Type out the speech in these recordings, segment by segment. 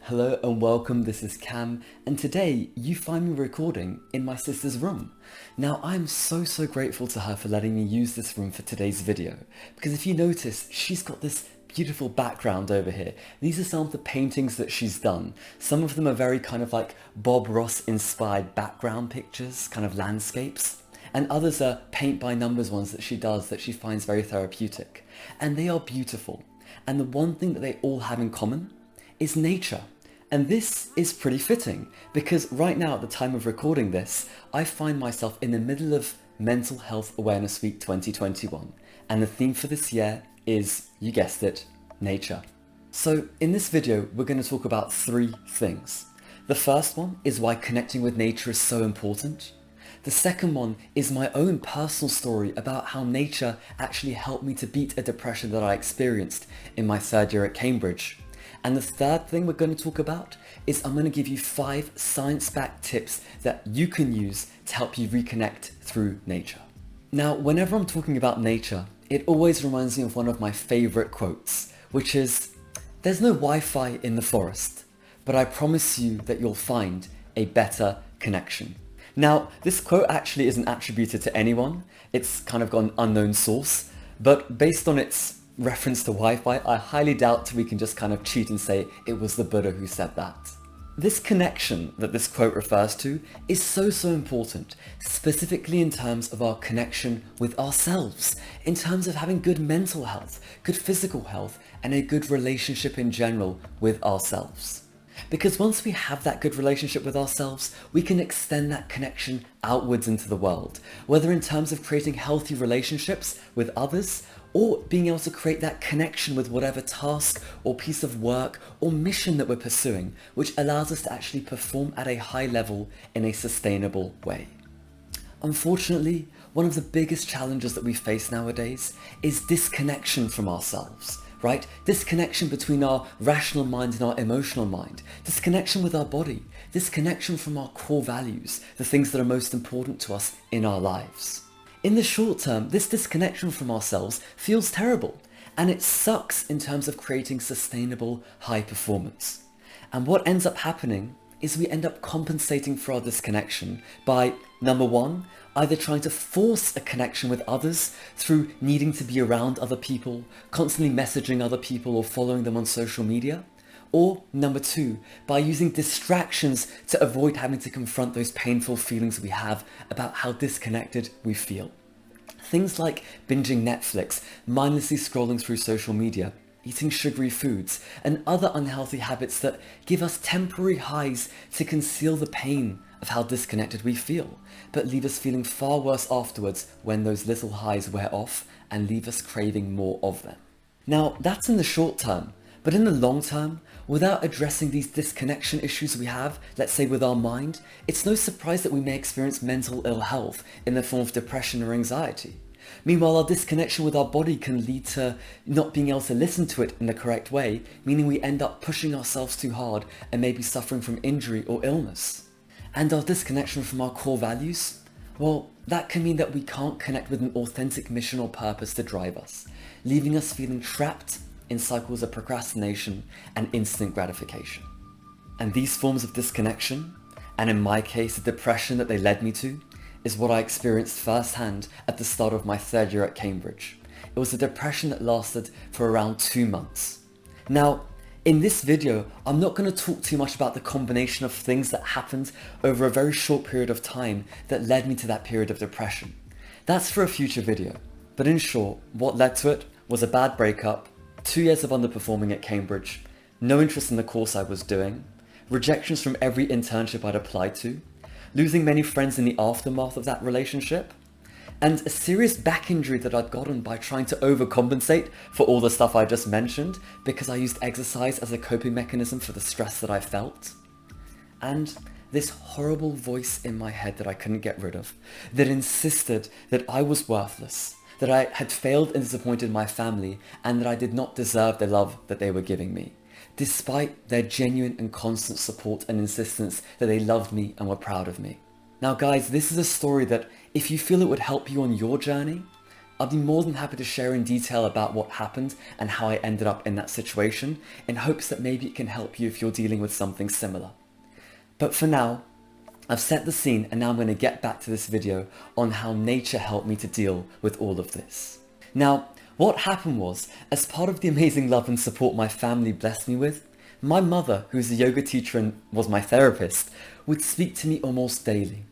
Hello and welcome, this is Cam, and today you find me recording in my sister's room. Now I'm so grateful to her for letting me use this room for today's video, because if you notice, she's got this beautiful background over here. These are some of the paintings that she's done. Some of them are very kind of like Bob Ross inspired background pictures, kind of landscapes, and others are paint by numbers ones that she does that she finds very therapeutic. And they are beautiful. And the one thing that they all have in common is nature. And this is pretty fitting because right now at the time of recording this, I find myself in the middle of Mental Health Awareness Week 2021. And the theme for this year is, you guessed it, nature. So in this video, we're going to talk about three things. The first one is why connecting with nature is so important. The second one is my own personal story about how nature actually helped me to beat a depression that I experienced in my third year at Cambridge. And the third thing we're going to talk about is I'm going to give you 5 science-backed tips that you can use to help you reconnect through nature. Now, whenever I'm talking about nature, it always reminds me of one of my favorite quotes, which is, "There's no Wi-Fi in the forest, but I promise you that you'll find a better connection." Now, this quote actually isn't attributed to anyone. It's kind of got an unknown source, but based on its reference to Wi-Fi, I highly doubt we can just kind of cheat and say it was the Buddha who said that. This connection that this quote refers to is so important, specifically in terms of our connection with ourselves, in terms of having good mental health, good physical health, and a good relationship in general with ourselves. Because once we have that good relationship with ourselves, we can extend that connection outwards into the world, whether in terms of creating healthy relationships with others, or being able to create that connection with whatever task or piece of work or mission that we're pursuing, which allows us to actually perform at a high level in a sustainable way. Unfortunately, one of the biggest challenges that we face nowadays is disconnection from ourselves, right? Disconnection between our rational mind and our emotional mind, disconnection with our body, disconnection from our core values, the things that are most important to us in our lives. In the short term, this disconnection from ourselves feels terrible, and it sucks in terms of creating sustainable high performance. And what ends up happening is we end up compensating for our disconnection by, number one, either trying to force a connection with others through needing to be around other people, constantly messaging other people or following them on social media, or number two, by using distractions to avoid having to confront those painful feelings we have about how disconnected we feel. Things like binging Netflix, mindlessly scrolling through social media, eating sugary foods, and other unhealthy habits that give us temporary highs to conceal the pain of how disconnected we feel, but leave us feeling far worse afterwards when those little highs wear off and leave us craving more of them. Now, that's in the short term. But in the long term, without addressing these disconnection issues we have, let's say with our mind, it's no surprise that we may experience mental ill health in the form of depression or anxiety. Meanwhile, our disconnection with our body can lead to not being able to listen to it in the correct way, meaning we end up pushing ourselves too hard and maybe suffering from injury or illness. And our disconnection from our core values? Well, that can mean that we can't connect with an authentic mission or purpose to drive us, leaving us feeling trapped in cycles of procrastination and instant gratification. And these forms of disconnection, and in my case the depression that they led me to, is what I experienced firsthand at the start of my third year at Cambridge. It was a depression that lasted for around 2 months. Now, in this video, I'm not going to talk too much about the combination of things that happened over a very short period of time that led me to that period of depression. That's for a future video. But in short, what led to it was a bad breakup, 2 years of underperforming at Cambridge, no interest in the course I was doing, rejections from every internship I'd applied to, losing many friends in the aftermath of that relationship, and a serious back injury that I'd gotten by trying to overcompensate for all the stuff I just mentioned because I used exercise as a coping mechanism for the stress that I felt. And this horrible voice in my head that I couldn't get rid of, that insisted that I was worthless, that I had failed and disappointed my family, and that I did not deserve the love that they were giving me, despite their genuine and constant support and insistence that they loved me and were proud of me. Now guys, this is a story that if you feel it would help you on your journey, I'd be more than happy to share in detail about what happened and how I ended up in that situation, in hopes that maybe it can help you if you're dealing with something similar. But for now, I've set the scene, and now I'm going to get back to this video on how nature helped me to deal with all of this. Now, what happened was, as part of the amazing love and support my family blessed me with, my mother, who's a yoga teacher and was my therapist, would speak to me almost daily.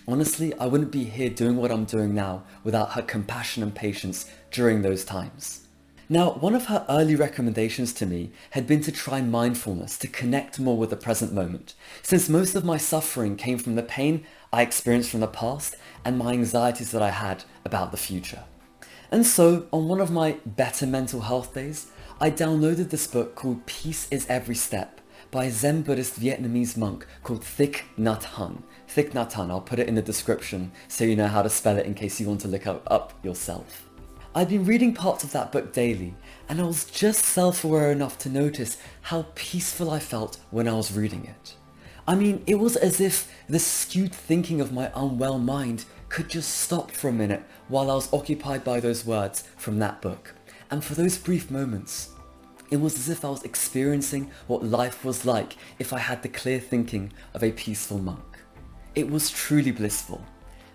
Honestly, I wouldn't be here doing what I'm doing now without her compassion and patience during those times. Now, one of her early recommendations to me had been to try mindfulness to connect more with the present moment, since most of my suffering came from the pain I experienced from the past and my anxieties that I had about the future. And so, on one of my better mental health days, I downloaded this book called Peace is Every Step by a Zen Buddhist Vietnamese monk called Thich Nhat Hanh. Thich Nhat Hanh, I'll put it in the description so you know how to spell it in case you want to look it up yourself. I'd been reading parts of that book daily, and I was just self-aware enough to notice how peaceful I felt when I was reading it. I mean, it was as if the skewed thinking of my unwell mind could just stop for a minute while I was occupied by those words from that book. And for those brief moments, it was as if I was experiencing what life was like if I had the clear thinking of a peaceful monk. It was truly blissful,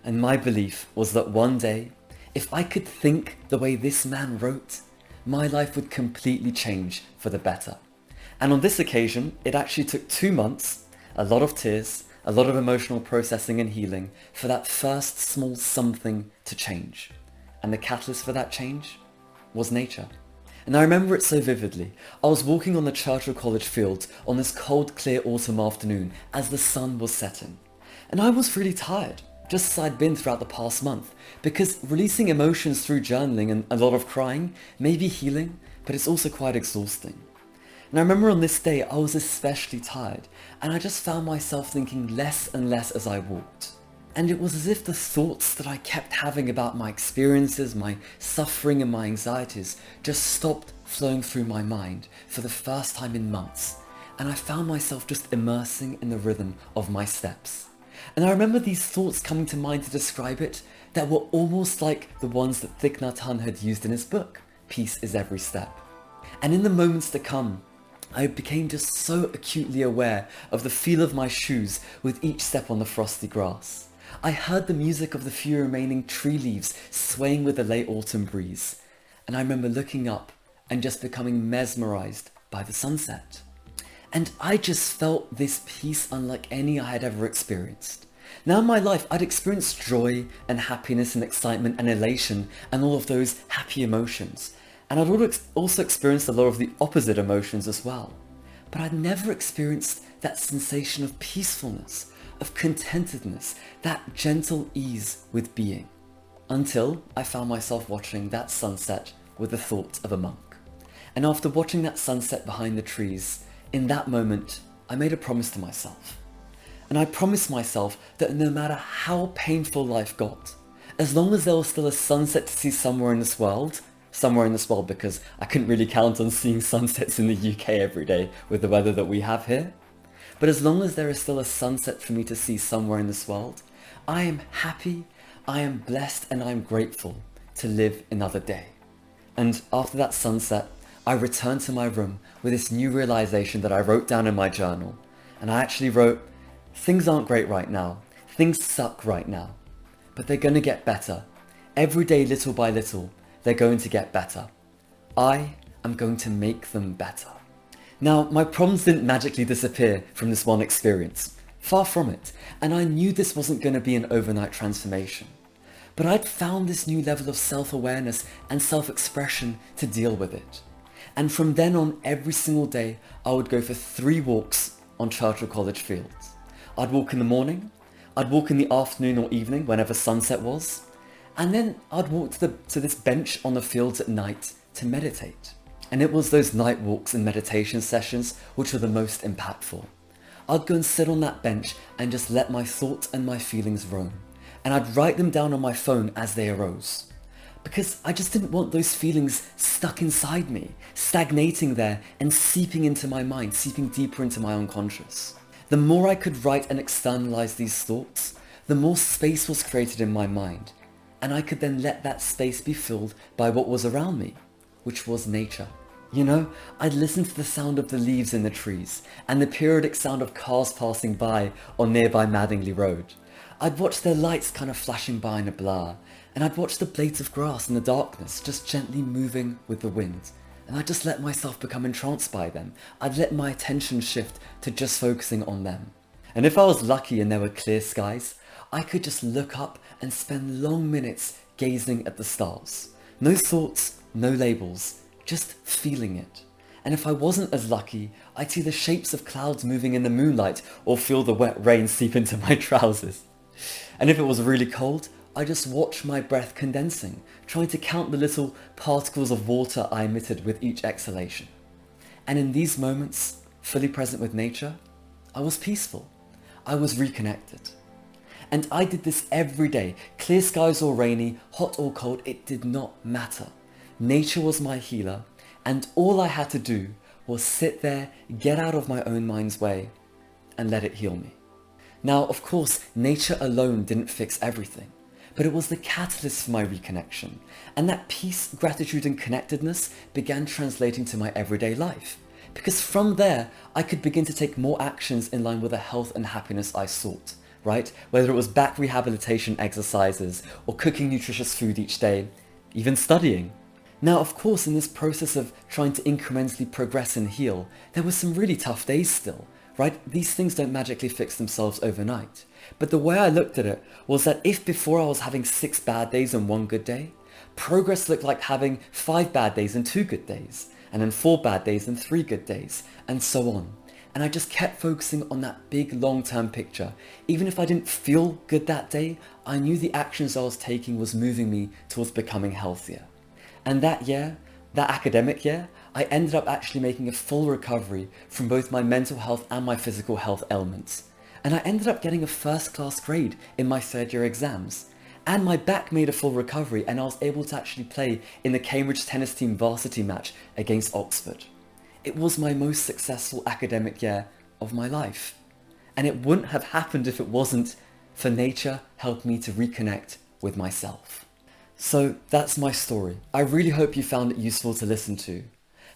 and my belief was that one day, if I could think the way this man wrote, my life would completely change for the better. And on this occasion, it actually took 2 months, a lot of tears, a lot of emotional processing and healing for that first small something to change. And the catalyst for that change was nature. And I remember it so vividly. I was walking on the Churchill College fields on this cold, clear autumn afternoon as the sun was setting. And I was really tired, just as I'd been throughout the past month, because releasing emotions through journaling and a lot of crying may be healing, but it's also quite exhausting. And I remember on this day I was especially tired, and I just found myself thinking less and less as I walked. And it was as if the thoughts that I kept having about my experiences, my suffering and my anxieties just stopped flowing through my mind for the first time in months, and I found myself just immersing in the rhythm of my steps. And I remember these thoughts coming to mind to describe it that were almost like the ones that Thich Nhat Hanh had used in his book, Peace is Every Step. And in the moments to come, I became just so acutely aware of the feel of my shoes with each step on the frosty grass. I heard the music of the few remaining tree leaves swaying with the late autumn breeze. And I remember looking up and just becoming mesmerized by the sunset. And I just felt this peace unlike any I had ever experienced. Now in my life, I'd experienced joy and happiness and excitement and elation and all of those happy emotions. And I'd also experienced a lot of the opposite emotions as well. But I'd never experienced that sensation of peacefulness, of contentedness, that gentle ease with being. Until I found myself watching that sunset with the thought of a monk. And after watching that sunset behind the trees, in that moment, I made a promise to myself. And I promised myself that no matter how painful life got, as long as there was still a sunset to see somewhere in this world because I couldn't really count on seeing sunsets in the UK every day with the weather that we have here, but as long as there is still a sunset for me to see somewhere in this world, I am happy, I am blessed, and I am grateful to live another day. And after that sunset, I returned to my room with this new realization that I wrote down in my journal. And I actually wrote, things aren't great right now. Things suck right now. But they're going to get better. Every day, little by little, they're going to get better. I am going to make them better. Now, my problems didn't magically disappear from this one experience. Far from it. And I knew this wasn't going to be an overnight transformation. But I'd found this new level of self-awareness and self-expression to deal with it. And from then on, every single day, I would go for 3 walks on Churchill College fields. I'd walk in the morning, I'd walk in the afternoon or evening, whenever sunset was, and then I'd walk to this bench on the fields at night to meditate. And it was those night walks and meditation sessions which were the most impactful. I'd go and sit on that bench and just let my thoughts and my feelings roam. And I'd write them down on my phone as they arose. Because I just didn't want those feelings stuck inside me, stagnating there and seeping into my mind, seeping deeper into my unconscious. The more I could write and externalize these thoughts, the more space was created in my mind. and I could then let that space be filled by what was around me, which was nature. You know, I'd listen to the sound of the leaves in the trees and the periodic sound of cars passing by on nearby Madingley Road. I'd watch their lights kind of flashing by in a blur, and I'd watch the blades of grass in the darkness just gently moving with the wind. And I'd just let myself become entranced by them. I'd let my attention shift to just focusing on them. And if I was lucky and there were clear skies, I could just look up and spend long minutes gazing at the stars. No thoughts, no labels, just feeling it. And if I wasn't as lucky, I'd see the shapes of clouds moving in the moonlight or feel the wet rain seep into my trousers. And if it was really cold, I just watch my breath condensing, trying to count the little particles of water I emitted with each exhalation. And in these moments, fully present with nature, I was peaceful. I was reconnected. And I did this every day, clear skies or rainy, hot or cold, it did not matter. Nature was my healer, and all I had to do was sit there, get out of my own mind's way, and let it heal me. Now, of course, nature alone didn't fix everything, but it was the catalyst for my reconnection, and that peace, gratitude, and connectedness began translating to my everyday life. Because from there, I could begin to take more actions in line with the health and happiness I sought, right? Whether it was back rehabilitation exercises, or cooking nutritious food each day, even studying. Now, of course, in this process of trying to incrementally progress and heal, there were some really tough days still, right? These things don't magically fix themselves overnight. But the way I looked at it was that if before I was having 6 bad days and 1 good day, progress looked like having 5 bad days and 2 good days, and then 4 bad days and 3 good days, and so on. And I just kept focusing on that big long-term picture. Even if I didn't feel good that day, I knew the actions I was taking was moving me towards becoming healthier. And that year, that academic year, I ended up actually making a full recovery from both my mental health and my physical health ailments. And I ended up getting a first-class grade in my 3rd year exams. And my back made a full recovery, and I was able to actually play in the Cambridge tennis team varsity match against Oxford. It was my most successful academic year of my life. And it wouldn't have happened if it wasn't for nature helping me to reconnect with myself. So that's my story. I really hope you found it useful to listen to.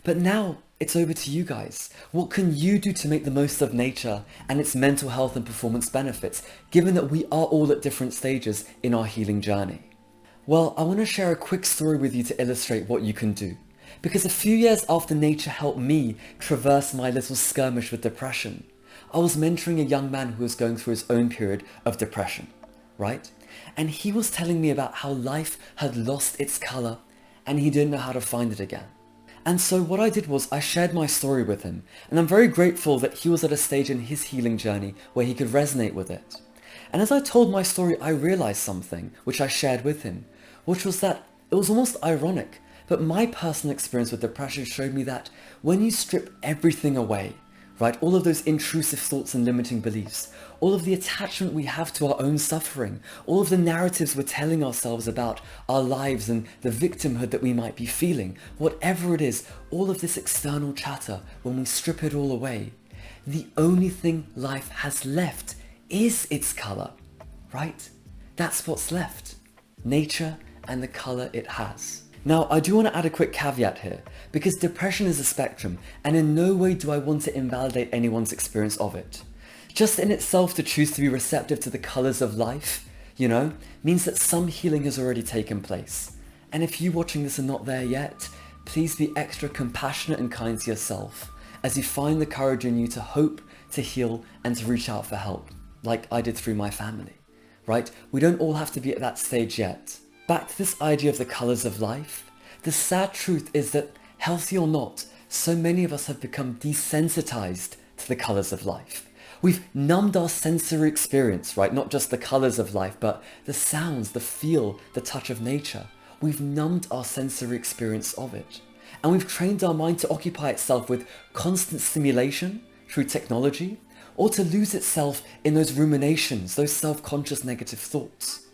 But now it's over to you guys. What can you do to make the most of nature and its mental health and performance benefits, given that we are all at different stages in our healing journey? Well, I want to share a quick story with you to illustrate what you can do. Because a few years after nature helped me traverse my little skirmish with depression, I was mentoring a young man who was going through his own period of depression, right? And he was telling me about how life had lost its colour and he didn't know how to find it again. And so what I did was I shared my story with him, and I'm very grateful that he was at a stage in his healing journey where he could resonate with it. And as I told my story, I realised something, which I shared with him, which was that it was almost ironic, but my personal experience with depression showed me that when you strip everything away, right, all of those intrusive thoughts and limiting beliefs, all of the attachment we have to our own suffering, all of the narratives we're telling ourselves about our lives and the victimhood that we might be feeling, whatever it is, all of this external chatter, when we strip it all away, the only thing life has left is its colour, right? That's what's left. Nature and the colour it has. Now, I do want to add a quick caveat here, because depression is a spectrum, and in no way do I want to invalidate anyone's experience of it. Just in itself to choose to be receptive to the colours of life, means that some healing has already taken place. And if you watching this are not there yet, please be extra compassionate and kind to yourself as you find the courage in you to hope, to heal, and to reach out for help, like I did through my family, right? We don't all have to be at that stage yet. Back to this idea of the colours of life, the sad truth is that, healthy or not, so many of us have become desensitized to the colours of life. We've numbed our sensory experience, right? Not just the colours of life, but the sounds, the feel, the touch of nature. We've numbed our sensory experience of it. And we've trained our mind to occupy itself with constant stimulation through technology, or to lose itself in those ruminations, those self-conscious negative thoughts.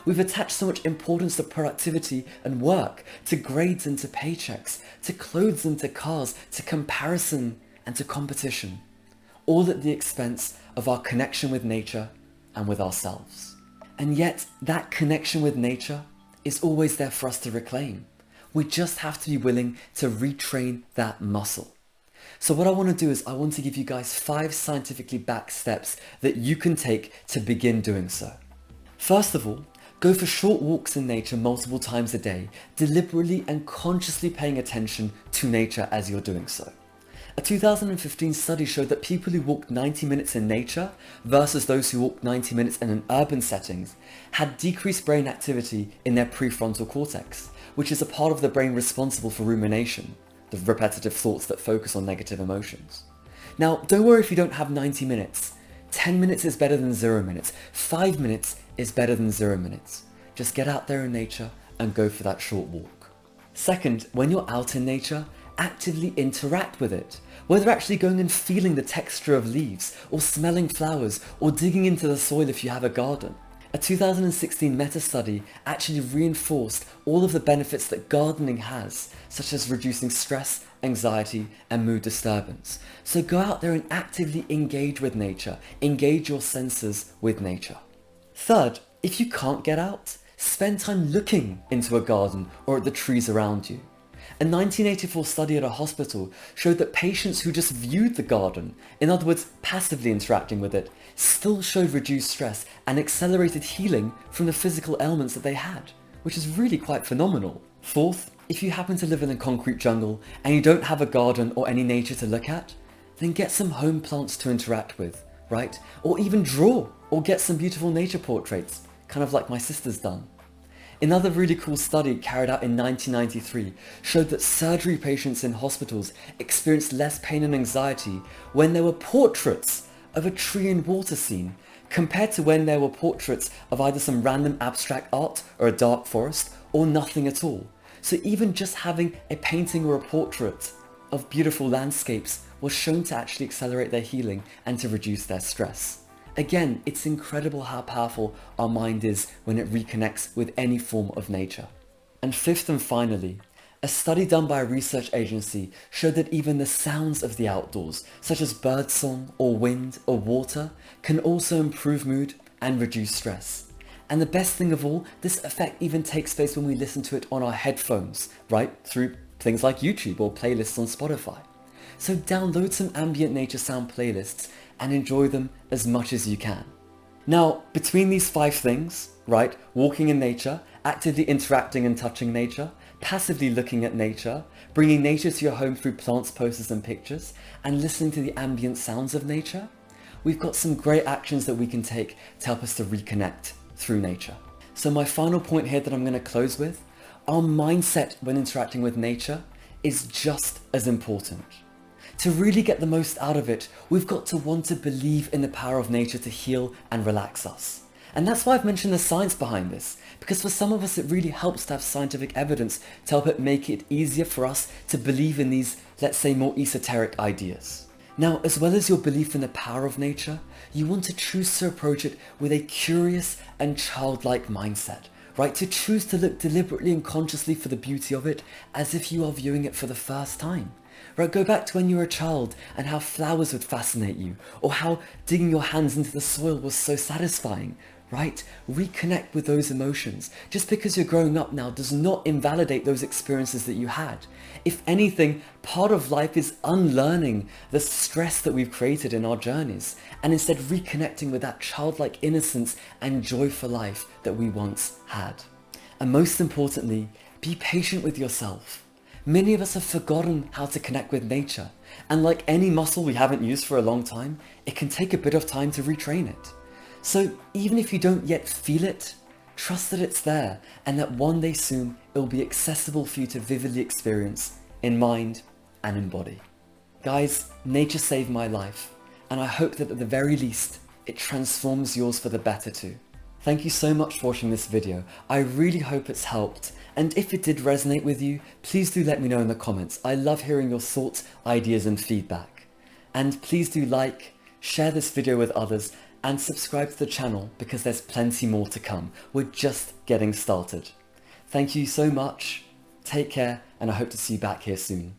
We've attached so much importance to productivity and work, to grades and to paychecks, to clothes and to cars, to comparison and to competition, all at the expense of our connection with nature and with ourselves. And yet that connection with nature is always there for us to reclaim. We just have to be willing to retrain that muscle. So what I want to do is I want to give you guys 5 scientifically backed steps that you can take to begin doing so. First of all, go for short walks in nature multiple times a day, deliberately and consciously paying attention to nature as you're doing so. A 2015 study showed that people who walked 90 minutes in nature versus those who walked 90 minutes in an urban settings had decreased brain activity in their prefrontal cortex, which is a part of the brain responsible for rumination, the repetitive thoughts that focus on negative emotions. Now, don't worry if you don't have 90 minutes. 10 minutes is better than 0 minutes. 5 minutes is better than 0 minutes. Just get out there in nature and go for that short walk. Second, when you're out in nature, actively interact with it. Whether actually going and feeling the texture of leaves, or smelling flowers, or digging into the soil if you have a garden. A 2016 meta-study actually reinforced all of the benefits that gardening has, such as reducing stress, anxiety, and mood disturbance. So go out there and actively engage with nature. Engage your senses with nature. Third, if you can't get out, spend time looking into a garden or at the trees around you. A 1984 study at a hospital showed that patients who just viewed the garden, in other words passively interacting with it, still showed reduced stress and accelerated healing from the physical ailments that they had, which is really quite phenomenal. Fourth, if you happen to live in a concrete jungle and you don't have a garden or any nature to look at, then get some home plants to interact with, right? Or even draw, or get some beautiful nature portraits, kind of like my sister's done. Another really cool study carried out in 1993 showed that surgery patients in hospitals experienced less pain and anxiety when there were portraits of a tree and water scene compared to when there were portraits of either some random abstract art or a dark forest or nothing at all. So even just having a painting or a portrait of beautiful landscapes was shown to actually accelerate their healing and to reduce their stress. Again, it's incredible how powerful our mind is when it reconnects with any form of nature. And fifth and finally, a study done by a research agency showed that even the sounds of the outdoors, such as birdsong or wind or water, can also improve mood and reduce stress. And the best thing of all, this effect even takes place when we listen to it on our headphones, right? Through things like YouTube or playlists on Spotify. So download some ambient nature sound playlists and enjoy them as much as you can. Now, between these 5 things, right, walking in nature, actively interacting and touching nature, passively looking at nature, bringing nature to your home through plants, posters and pictures, and listening to the ambient sounds of nature, we've got some great actions that we can take to help us to reconnect through nature. So my final point here that I'm going to close with, our mindset when interacting with nature is just as important. To really get the most out of it, we've got to want to believe in the power of nature to heal and relax us. And that's why I've mentioned the science behind this, because for some of us it really helps to have scientific evidence to help it make it easier for us to believe in these, let's say, more esoteric ideas. Now, as well as your belief in the power of nature, you want to choose to approach it with a curious and childlike mindset, right? To choose to look deliberately and consciously for the beauty of it as if you are viewing it for the first time. Right, go back to when you were a child and how flowers would fascinate you, or how digging your hands into the soil was so satisfying, right? Reconnect with those emotions. Just because you're growing up now does not invalidate those experiences that you had. If anything, part of life is unlearning the stress that we've created in our journeys, and instead reconnecting with that childlike innocence and joy for life that we once had. And most importantly, be patient with yourself. Many of us have forgotten how to connect with nature, and like any muscle we haven't used for a long time, it can take a bit of time to retrain it. So even if you don't yet feel it, trust that it's there, and that one day soon it will be accessible for you to vividly experience in mind and in body. Guys, nature saved my life, and I hope that at the very least, it transforms yours for the better too. Thank you so much for watching this video. I really hope it's helped. And if it did resonate with you, please do let me know in the comments. I love hearing your thoughts, ideas and feedback. And please do like, share this video with others and subscribe to the channel because there's plenty more to come. We're just getting started. Thank you so much. Take care and I hope to see you back here soon.